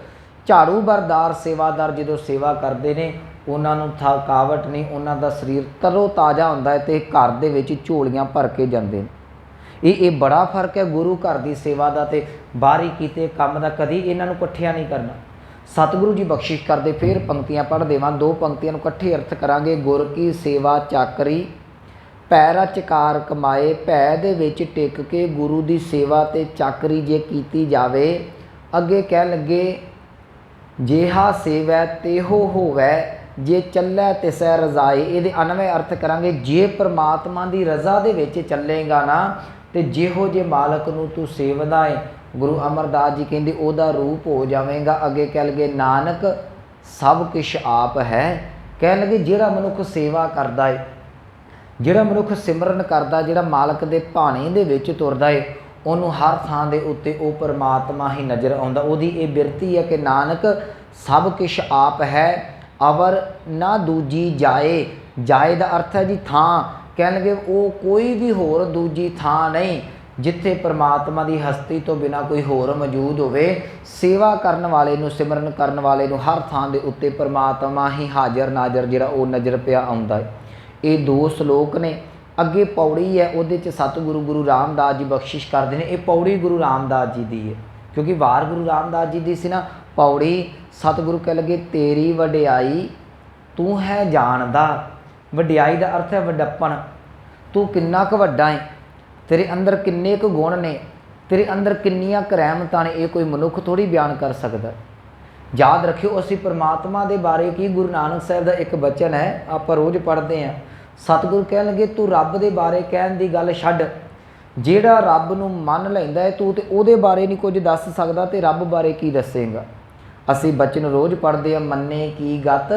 ਝਾੜੂ ਬਰਦਾਰ ਸੇਵਾਦਾਰ ਜਦੋਂ ਸੇਵਾ ਕਰਦੇ ਨੇ ਉਹਨਾਂ ਨੂੰ ਥਕਾਵਟ ਨਹੀਂ, ਉਹਨਾਂ ਦਾ ਸਰੀਰ ਤਰੋ ਤਾਜ਼ਾ ਹੁੰਦਾ ਹੈ ਤੇ ਘਰ ਦੇ ਵਿੱਚ ਝੋਲੀਆਂ ਭਰ ਕੇ ਜਾਂਦੇ ਨੇ। ਇਹ ਬੜਾ ਫਰਕ ਹੈ ਗੁਰੂ ਘਰ ਦੀ ਸੇਵਾ ਦਾ ਤੇ ਬਾਹਰੀ ਕੀਤੇ ਕੰਮ ਦਾ। ਕਦੀ ਇਹਨਾਂ ਨੂੰ ਇਕੱਠਿਆਂ ਨਹੀਂ ਕਰਨਾ। ਸਤਿਗੁਰੂ ਜੀ ਬਖਸ਼ਿਸ਼ ਕਰਦੇ। ਫਿਰ ਪੰਕਤੀਆਂ ਪੜ੍ਹ ਦੇਵਾਂ, ਦੋ ਪੰਕਤੀਆਂ ਨੂੰ ਇਕੱਠੇ ਅਰਥ ਕਰਾਂਗੇ। ਗੁਰ ਕੀ ਸੇਵਾ ਚਾਕਰੀ ਭੈ ਰਚਕਾਰ ਕਮਾਏ, ਭੈ ਦੇ ਵਿੱਚ ਟਿਕ ਕੇ ਗੁਰੂ ਦੀ ਸੇਵਾ ਤੇ ਚਾਕਰੀ ਜੇ ਕੀਤੀ ਜਾਵੇ। ਅੱਗੇ ਕਹਿਣ ਲੱਗੇ ਜਿਹਾ ਸੇਵੈ ਤਿਹੋ ਹੋਵੈ, ਜੇ ਚੱਲੈ ਤਿਸੈ ਰਜ਼ਾਏ। ਇਹਦੇ ਅਨਵੇਂ ਅਰਥ ਕਰਾਂਗੇ ਜੇ ਪਰਮਾਤਮਾ ਦੀ ਰਜ਼ਾ ਦੇ ਵਿੱਚ ਚੱਲੇਗਾ ਨਾ ਤੇ ਜਿਹੋ ਜੇ ਮਾਲਕ ਨੂੰ ਤੂੰ ਸੇਵਦਾ ਹੈ, ਗੁਰੂ ਅਮਰਦਾਸ ਜੀ ਕਹਿੰਦੇ ਉਹਦਾ ਰੂਪ ਹੋ ਜਾਵੇਗਾ। ਅੱਗੇ ਕਹਿ ਲਗੇ ਨਾਨਕ ਸਭ ਕੁਛ ਆਪ ਹੈ। ਕਹਿਣ ਲੱਗੇ ਜਿਹੜਾ ਮਨੁੱਖ ਸੇਵਾ ਕਰਦਾ ਹੈ, ਜਿਹੜਾ ਮਨੁੱਖ ਸਿਮਰਨ ਕਰਦਾ, ਜਿਹੜਾ ਮਾਲਕ ਦੇ ਭਾਣੇ ਦੇ ਵਿੱਚ ਤੁਰਦਾ ਹੈ, ਉਹਨੂੰ ਹਰ ਥਾਂ ਦੇ ਉੱਤੇ ਉਹ ਪਰਮਾਤਮਾ ਹੀ ਨਜ਼ਰ ਆਉਂਦਾ। ਉਹਦੀ ਇਹ ਬਿਰਤੀ ਹੈ ਕਿ ਨਾਨਕ ਸਭ ਕੁਛ ਆਪ ਹੈ, ਅਵਰ ਨਾ ਦੂਜੀ ਜਾਏ। ਜਾਏ ਦਾ ਅਰਥ ਹੈ ਜੀ ਥਾਂ। ਕਹਿਣ ਲੱਗੇ ਉਹ ਕੋਈ ਵੀ ਹੋਰ ਦੂਜੀ ਥਾਂ ਨਹੀਂ ਜਿੱਥੇ ਪਰਮਾਤਮਾ ਦੀ ਹਸਤੀ ਤੋਂ ਬਿਨਾਂ ਕੋਈ ਹੋਰ ਮੌਜੂਦ ਹੋਵੇ। ਸੇਵਾ ਕਰਨ ਵਾਲੇ ਨੂੰ, ਸਿਮਰਨ ਕਰਨ ਵਾਲੇ ਨੂੰ ਹਰ ਥਾਂ ਦੇ ਉੱਤੇ ਪਰਮਾਤਮਾ ਹੀ ਹਾਜ਼ਰ ਨਾਜ਼ਰ ਜਿਹੜਾ ਉਹ ਨਜ਼ਰ ਪਿਆ ਆਉਂਦਾ ਹੈ। ਇਹ ਦੋ ਸਲੋਕ ਨੇ। ਅੱਗੇ ਪੌੜੀ ਹੈ, ਉਹਦੇ 'ਚ ਸਤਿਗੁਰੂ ਗੁਰੂ ਰਾਮਦਾਸ ਜੀ ਬਖਸ਼ਿਸ਼ ਕਰਦੇ ਨੇ। ਇਹ ਪੌੜੀ ਗੁਰੂ ਰਾਮਦਾਸ ਜੀ ਦੀ ਹੈ ਕਿਉਂਕਿ ਵਾਰ ਗੁਰੂ ਰਾਮਦਾਸ ਜੀ ਦੀ ਸੀ ਨਾ। ਪੌੜੀ ਸਤਿਗੁਰੂ ਕਹਿ ਲੱਗੇ ਤੇਰੀ ਵਡਿਆਈ ਤੂੰ ਹੈ ਜਾਣਦਾ। ਵਡਿਆਈ ਦਾ ਅਰਥ ਹੈ ਵੱਡਪਣ। ਤੂੰ ਕਿੰਨਾ ਕੁ ਵੱਡਾ ਹੈ, ਤੇਰੇ ਅੰਦਰ ਕਿੰਨੇ ਕੁ ਗੁਣ ਨੇ, ਤੇਰੇ ਅੰਦਰ ਕਿੰਨੀਆਂ ਕੁ ਰਹਿਮਤਾਂ ਨੇ, ਇਹ ਕੋਈ ਮਨੁੱਖ ਥੋੜ੍ਹੀ ਬਿਆਨ ਕਰ ਸਕਦਾ। ਯਾਦ ਰੱਖਿਓ ਅਸੀਂ ਪਰਮਾਤਮਾ ਦੇ ਬਾਰੇ ਕੀ, ਗੁਰੂ ਨਾਨਕ ਸਾਹਿਬ ਦਾ ਇੱਕ ਬਚਨ ਹੈ ਆਪਾਂ ਰੋਜ਼ ਪੜ੍ਹਦੇ ਹਾਂ। ਸਤਿਗੁਰੂ ਕਹਿਣ ਲੱਗੇ ਤੂੰ ਰੱਬ ਦੇ ਬਾਰੇ ਕਹਿਣ ਦੀ ਗੱਲ ਛੱਡ, ਜਿਹੜਾ ਰੱਬ ਨੂੰ ਮੰਨ ਲੈਂਦਾ ਹੈ ਤੂੰ ਤੇ ਉਹਦੇ ਬਾਰੇ ਨਹੀਂ ਕੁਝ ਦੱਸ ਸਕਦਾ ਤੇ ਰੱਬ ਬਾਰੇ ਕੀ ਦੱਸੇਗਾ। ਅਸੀਂ ਬਚਨ ਰੋਜ਼ ਪੜ੍ਹਦੇ ਹਾਂ, ਮੰਨੇ ਕੀ ਗਤ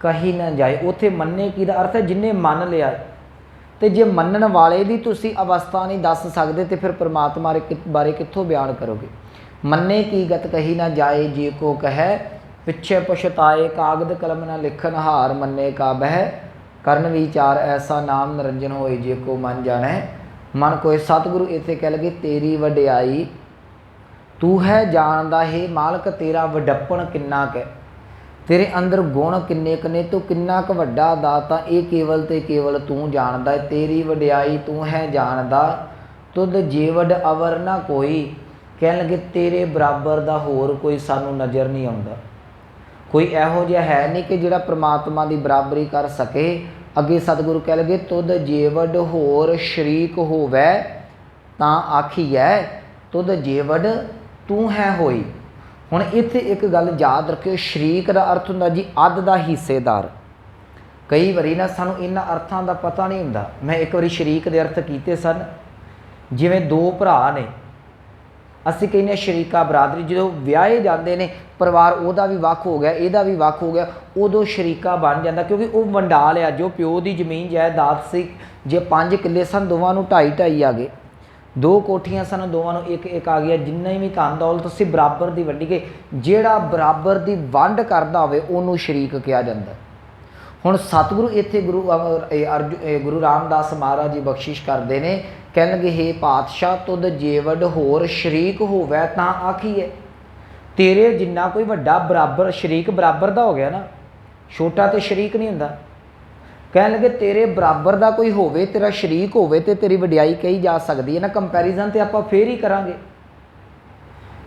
ਕਹੀ ਨਾ ਜਾਏ। ਉੱਥੇ ਮੰਨੇ ਕੀ ਦਾ ਅਰਥ ਹੈ ਜਿਹਨੇ ਮੰਨ ਲਿਆ। ਤੇ ਜੇ ਮੰਨਣ ਵਾਲੇ ਦੀ ਤੁਸੀਂ ਅਵਸਥਾ ਨਹੀਂ ਦੱਸ ਸਕਦੇ ਤੇ ਫਿਰ ਪਰਮਾਤਮਾ ਬਾਰੇ ਕਿੱਥੋਂ ਬਿਆਨ ਕਰੋਗੇ। ਮੰਨੇ ਕੀ ਗਤ ਕਹੀ ਨਾ ਜਾਏ, ਜੇ ਕੋ ਕਹੈ ਪਿੱਛੇ ਪਛਤਾਏ, ਕਾਗਦ ਕਲਮ ਨਾ ਲਿਖਣ ਹਾਰ ਮੰਨੇ ਕਾ ਬਹਿ, ਕਰਨ ਵਿਚਾਰ ਐਸਾ ਨਾਮ ਨਿਰੰਜਨ ਹੋਏ, ਜੇ ਕੋ ਮਨ ਜਾਣੈ ਮਨ ਕੋਏ। ਸਤਿਗੁਰੂ ਇੱਥੇ ਕਹਿ ਲਗੇ ਤੇਰੀ ਵਡਿਆਈ ਤੂੰ ਹੈ ਜਾਣਦਾ ਹੈ ਮਾਲਕ, ਤੇਰਾ ਵਡੱਪਣ ਕਿੰਨਾ ਕੁ ਹੈ, ਤੇਰੇ ਅੰਦਰ ਗੁਣ ਕਿੰਨੇ ਕੁ ਨੇ, ਤੂੰ ਕਿੰਨਾ ਕੁ ਵੱਡਾ ਦਾਤਾ, ਇਹ ਕੇਵਲ ਤੇ ਕੇਵਲ ਤੂੰ ਜਾਣਦਾ ਹੈ। ਤੇਰੀ ਵਡਿਆਈ ਤੂੰ ਹੈ ਜਾਣਦਾ, ਤੁਧ ਜੀਵਡ ਅਵਰ ਨਾ ਕੋਈ, कहन लगे तेरे बराबर दा होर कोई सानू नज़र नहीं आउंदा, कोई इहो जिहा है नहीं कि जिहड़ा परमात्मा की बराबरी कर सके। अगे सतगुरु कह लगे तुद जेवड होर शरीक होवै तां आखीऐ तुद जेवड तू है होई। हुण इत्थे एक गल याद रखियो, शरीक का अर्थ हुंदा जी अध दा हिस्सेदार। कई बारी ना सानू इन्हां अर्थां दा पता नहीं हुंदा। मैं एक बारी शरीक दे अर्थ कीते सन, जिवें दो भरा ने, असीं कहने शरीका बरादरी, जो विआहे जाते हैं परिवार उहदा भी वख हो गया, इहदा भी वख हो गया, उदों शरीका बन जाता, क्योंकि वह वंडा लिया जो प्यो की जमीन जायदाद सी। जे 5 किले सन दोवां नूं 2.5 आ गए, 2 कोठियां सन दोवां नूं 1 आ गया, जिन्ना भी धन दौलत सी बराबर की वंडी गई। जिहड़ा बराबर की वंड करदा होवे उहनूं शरीक कहा जाता। हुण सतगुरु इत्थे गुरु रामदास महाराज जी बख्शिश करते हैं, कह लगे हे पातशाह तुद जेवड होर शरीक होवै तां आखीए। तेरे जिन्ना कोई वड्डा बराबर शरीक बराबर दा हो गया ना, छोटा तो शरीक नहीं हुंदा। कह लगे तेरे बराबर दा कोई होवे, तेरा शरीक होवे ते तेरी वडियाई कही जा सकती है ना। कंपैरिजन तो आपां फिर ही करांगे।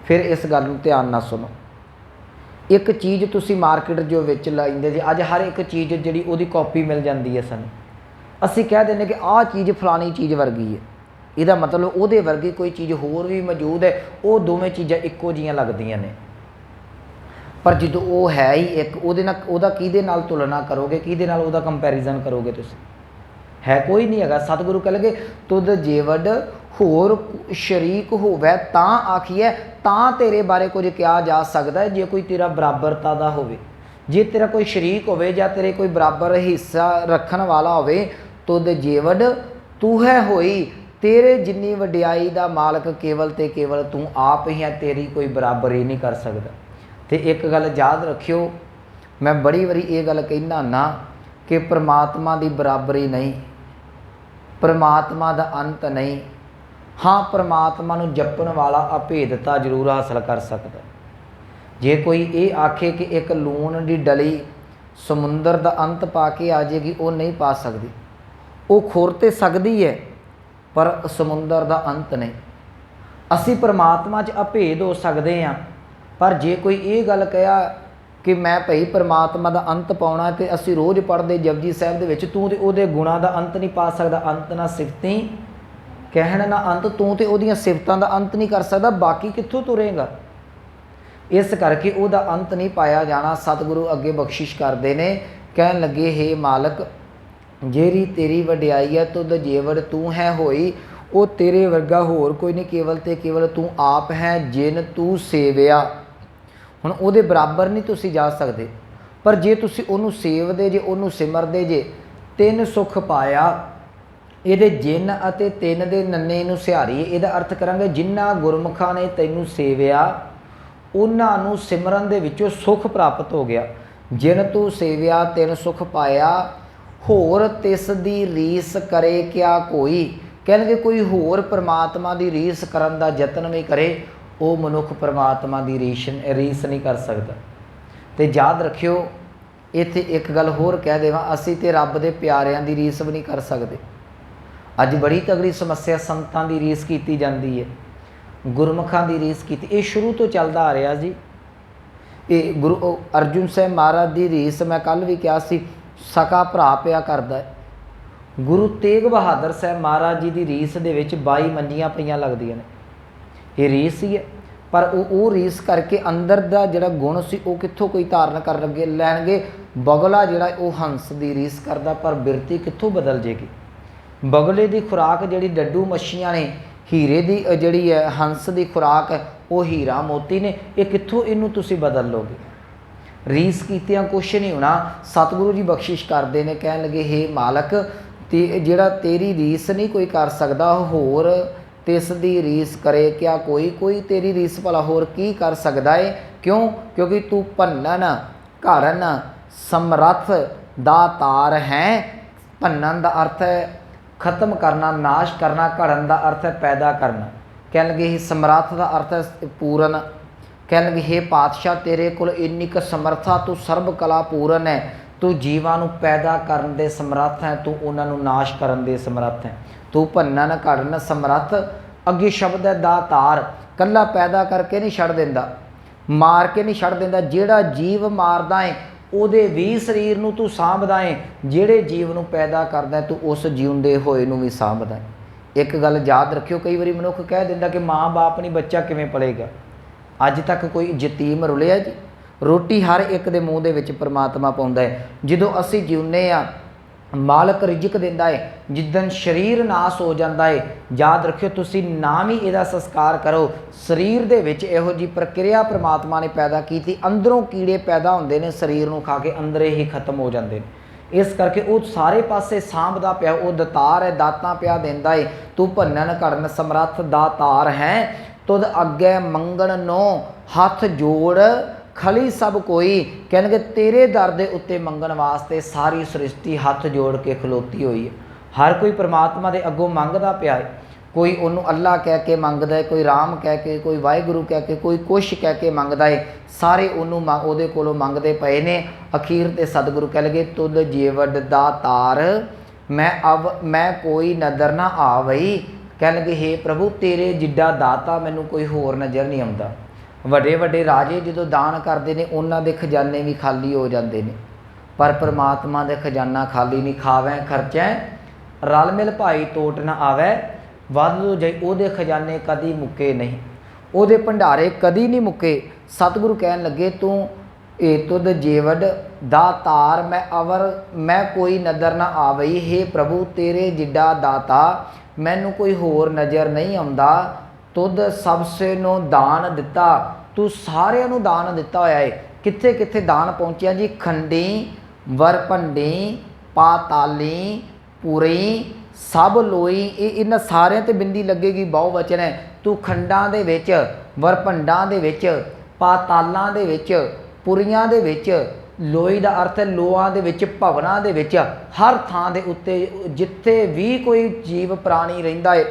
फिर इस गल नूं ध्यान नाल सुनो। एक चीज़ तुसी मार्केट जो विच लाइंदे जे, अज हर एक चीज़ जिहड़ी उहदी कॉपी मिल जाती है सानूं, असीं कह दिंदे कि आह चीज़ फलानी चीज़ वर्गी है, इहदा मतलब उहदे वर्गी कोई चीज़ होर भी मौजूद है। वो दोवें चीज़ां इक्को जिहियां लगदियां ने, पर जदों वो है ही एक, उहदे नाल उहदा किहदे नाल तुलना करोगे, किहदे नाल उहदा कंपैरिजन करोगे तुसीं? है कोई नहीं है। सतगुरु कह लगे तुद जेवड होर शरीक होवै तां आखीए, तां तेरे बारे कुछ कहा जा सकता है जे कोई तेरा बराबरता दा होवे। जे तेरा कोई शरीक होवे जां तेरे कोई बराबर हिस्सा रखन वाला होवे, तुद जेवड तू है होई, तेरे जिन्नी वडियाई दा मालक केवल ते केवल तू आप ही है, तेरी कोई बराबरी नहीं कर सकता। तो एक गल याद रखियो, मैं बड़ी बारी ये गल कहना ना कि परमात्मा की बराबरी नहीं, परमात्मा का अंत नहीं। हाँ, परमात्मा नूं जपण वाला अभेदता जरूर हासिल कर सकता। जे कोई ये आखे कि एक लूण की डली समुंदर का अंत पा के आ जाएगी, वो नहीं पा सकती। वो खुर ते सकती है पर समुंदर का अंत नहीं। असी परमात्मा च अभेद हो सकते हैं, पर जे कोई ये गल कहा कि मैं भाई परमात्मा का अंत पाउणा, तो असी रोज़ पढ़ते जपजी साहिब दे विच तू तो उहदे गुणां दा अंत नहीं पा सकदा। अंत ना सिफती कहण ना अंत, तू तो उहदियां सिफतां दा अंत नहीं कर सकदा, बाकी कित्थों तुरेगा। इस करके उहदा अंत नहीं पाया जाना। सतगुरु अगे बख्शिश करते हैं, कहन लगे हे मालक जेरी तेरी वडियाई है तुद जेवड़ तू है होई, वो तेरे वर्गा होर कोई नहीं, केवल ते केवल तू आप है जिन तू सेविया। हुण उहदे बराबर नहीं तुसी जा सकते, पर जे तुसी उहनूं सेवदे जे, उहनूं सिमरदे जे, 3 सुख पाया। ਇਹਦੇ ਜਿਨ ਅਤੇ ਤਿੰਨ ਦੇ ਨੰਨੇ ਨੂੰ ਸਿਹਾਰੀ, ਇਹਦਾ ਅਰਥ ਕਰਾਂਗੇ ਜਿਨ੍ਹਾਂ ਗੁਰਮੁਖਾਂ ਨੇ ਤੈਨੂੰ ਸੇਵਿਆ ਉਹਨਾਂ ਨੂੰ ਸਿਮਰਨ ਦੇ ਵਿੱਚੋਂ ਸੁਖ ਪ੍ਰਾਪਤ ਹੋ ਗਿਆ। ਜਿਨ ਤੂੰ ਸੇਵਿਆ 3 ਸੁਖ ਪਾਇਆ, ਹੋਰ ਤਿਸ ਦੀ ਰੀਸ ਕਰੇ ਕਿਆ ਕੋਈ। ਕਹਿਣਗੇ ਕੋਈ ਹੋਰ परमात्मा ਦੀ ਰੀਸ ਕਰਨ ਦਾ ਯਤਨ ਵੀ ਕਰੇ, ਉਹ ਮਨੁੱਖ परमात्मा ਦੀ ਰੀਸ ਨਹੀਂ ਕਰ ਸਕਦਾ। ਤੇ ਯਾਦ ਰੱਖਿਓ, ਇੱਥੇ ਇੱਕ ਗੱਲ ਹੋਰ ਕਹਿ ਦੇਵਾਂ, ਅਸੀਂ ਤੇ ਰੱਬ ਦੇ ਪਿਆਰਿਆਂ ਦੀ ਰੀਸ ਵੀ ਨਹੀਂ ਕਰ ਸਕਦੇ। ਅੱਜ ਬੜੀ ਤਗੜੀ ਸਮੱਸਿਆ ਸੰਤਾਂ ਦੀ ਰੀਸ ਕੀਤੀ ਜਾਂਦੀ ਹੈ, ਗੁਰਮੁਖਾਂ ਦੀ ਰੀਸ ਕੀਤੀ। ਇਹ ਸ਼ੁਰੂ ਤੋਂ ਚੱਲਦਾ ਆ ਰਿਹਾ ਜੀ। ਇਹ ਗੁਰੂ ਅਰਜੁਨ ਸਾਹਿਬ ਮਹਾਰਾਜ ਦੀ ਰੀਸ ਮੈਂ ਕੱਲ੍ਹ ਵੀ ਕਿਹਾ ਸੀ, ਸਕਾ ਭਰਾ ਪਿਆ ਕਰਦਾ ਹੈ। ਗੁਰੂ ਤੇਗ ਬਹਾਦਰ ਸਾਹਿਬ ਮਹਾਰਾਜ ਜੀ ਦੀ ਰੀਸ ਦੇ ਵਿੱਚ 22 ਮੰਜੀਆਂ ਪਈਆਂ ਲੱਗਦੀਆਂ ਨੇ। ਇਹ ਰੀਸ ਹੀ ਹੈ, ਪਰ ਉਹ ਰੀਸ ਕਰਕੇ ਅੰਦਰ ਦਾ ਜਿਹੜਾ ਗੁਣ ਸੀ ਉਹ ਕਿੱਥੋਂ ਕੋਈ ਧਾਰਨ ਕਰ ਲੱਗੇ ਲੈਣਗੇ। ਬਗਲਾ ਜਿਹੜਾ ਉਹ ਹੰਸ ਦੀ ਰੀਸ ਕਰਦਾ, ਪਰ ਬਿਰਤੀ ਕਿੱਥੋਂ ਬਦਲ ਜੇਗੀ। बगले की खुराक जी डड्डू मच्छियाँ ने, हीरे की जी है हंस की खुराक है वो हीरा मोती ने, ये कित्थों इनू तुसी बदल लोगे। रीस कीतियां कुछ नहीं होना। सतगुरु जी बख्शिश करते हैं, कह लगे हे मालक ते जिहड़ा तेरी रीस नहीं कोई कर सकता, होर तिस दी रीस करे क्या कोई। कोई तेरी रीस भला होर की कर सकता है, क्यों? क्योंकि तू भन्नन घरन समरथ दातार है। भन्नन का अर्थ है खत्म करना, नाश करना, घड़न का अर्थ है पैदा करना। कह लगे ही समर्थ का अर्थ है पूरन। कह लगे हे पातशाह तेरे कोल इन्नी क समर्था, तू सर्ब कला पूरन है, तू जीवां नूं पैदा करन दे समर्थ है, तू उन्हां नूं नाश करन दे समर्थ है। तू भन्नन घड़न समर्थ। अगे शब्द है दातार। कल्ला पैदा करके नहीं छड़ देंदा, मार के नहीं छड़ देंदा। जिहड़ा जीव मारदा है ਉਹਦੇ भी शरीर ਨੂੰ तू ਸਾਂਭਦਾ है, ਜਿਹੜੇ जीव ਨੂੰ पैदा करदा तू उस ਜਿਉਂਦੇ ਹੋਏ ਨੂੰ भी ਸਾਂਭਦਾ है। एक गल याद रखियो, कई बारी मनुख कह दिंदा कि माँ बाप नहीं बच्चा किवें पलेगा। अज तक कोई यतीम रुलिया जी? रोटी हर एक दे मूँह दे विच परमात्मा पाउंदा है। जदों असीं जिउंदे आ मालक रिजक दिंदा है, जिद्दन शरीर नाश हो जाता है याद रखियो तुसी नाम ही इहदा संस्कार करो। शरीर दे विच इहो जी प्रक्रिया परमात्मा ने पैदा की, अंदरों कीड़े पैदा होंदे ने, शरीर नूं खा के अंदरे ही खत्म हो जाते हैं। इस करके वो सारे पासे सांभदा पिया, वो दतार है, दातां पिया देंदा है। तू भन्नन घड़न समर्थ दातार है, तुद अगे मंगण नो हथ जोड़ खली सब कोई। कहणगे तेरे दर दे उत्ते मंगण वास्ते सारी सृष्टि हथ जोड़ के खलोती हुई है। हर कोई परमात्मा दे अगों मंगदा पिया है। कोई उन्होंने अल्लाह कह के मंगदा है, कोई राम कह के, कोई वाहिगुरू कह के, कोई कुछ कह के मंगदा है। सारे उन्होंने उहदे कोलों मंगदे पए ने। अखीर ते सतगुरु कह लगे तुद जीवड दातार मैं कोई नज़र ना आवई। कह लगे हे प्रभु तेरे जिड्डा दाता मैनू कोई होर नज़र नहीं आउंदा। वड्डे वड्डे राजे जो दान करते हैं उन्हां दे खजाने भी खाली हो जाते हैं, पर परमात्मा दे खजाना खाली नहीं। खावैं खर्चैं रल मिल भाई तोट ना आवै, वाधू जाई ओहदे खजाने कदी मुक्के नहीं, ओहदे भंडारे कदी नहीं मुक्के। सतगुरु कहन लगे तू तुद जेवड दातार मैं कोई नज़र ना आवई। हे प्रभु तेरे जिड्डा दाता मैनू कोई होर नज़र नहीं आउंदा। तुद सबसे नो दान दिता, तू सारिਆਂ ਨੂੰ दान दिता होया है। कित्थे कित्थे दान पहुँचिया जी? खंडी वरभंडी पाताली पूरी सब लोई, इन्हां सारिਆਂ ते बिंदी लगेगी, बहुवचन है। तू खंडां दे विच, वरभंडां दे विच, पातालां दे विच, पुरियां दे विच, लोई दा अर्थ है लोआं दे विच, भवनां दे विच, हर थां दे उत्ते जिथे भी कोई जीव प्राणी रहिंदा है,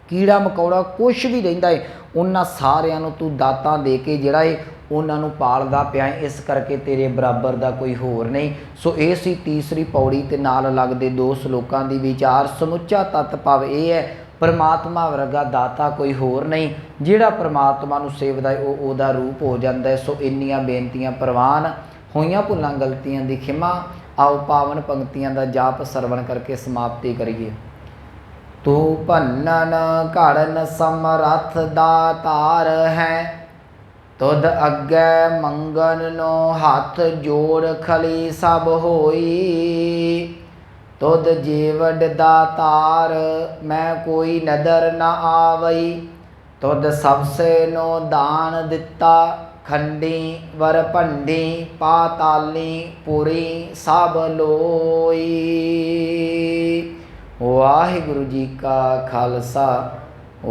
कीड़ा मकौड़ा कुछ भी रहिंदा है, उन्हां सारिਆਂ ਨੂੰ तू दातां दे के जिहड़ा है उन्हां ਨੂੰ पालदा पिया है। इस करके तेरे बराबर दा कोई होर नहीं। सो ये सी तीसरी पौड़ी ते नाल लगदे दो श्लोकां दी विचार। समुच्चा तत्त भाव ये है परमात्मा वर्गा दाता कोई होर नहीं। जिहड़ा परमात्मा नूं सेवदा है वो ओहदा रूप हो जांदा है। सो इन्नियां बेनतियां प्रवान होईयां भुल्लां गलतियां दी खिमा। आओ पावन पंक्तियां दा जाप सरवण करके समाप्ति करिए। तू भन्नन घड़न समरथ दातार है, तुद अगे मंगन नो हाथ जोड़ खली सब होई। तुद जीवड दातार मैं कोई नदर न आवई। तुद सबसे नो दान दिता, खंडी वरभंडी पाताली पूरी सब लोई। वाहिगुरु जी का खालसा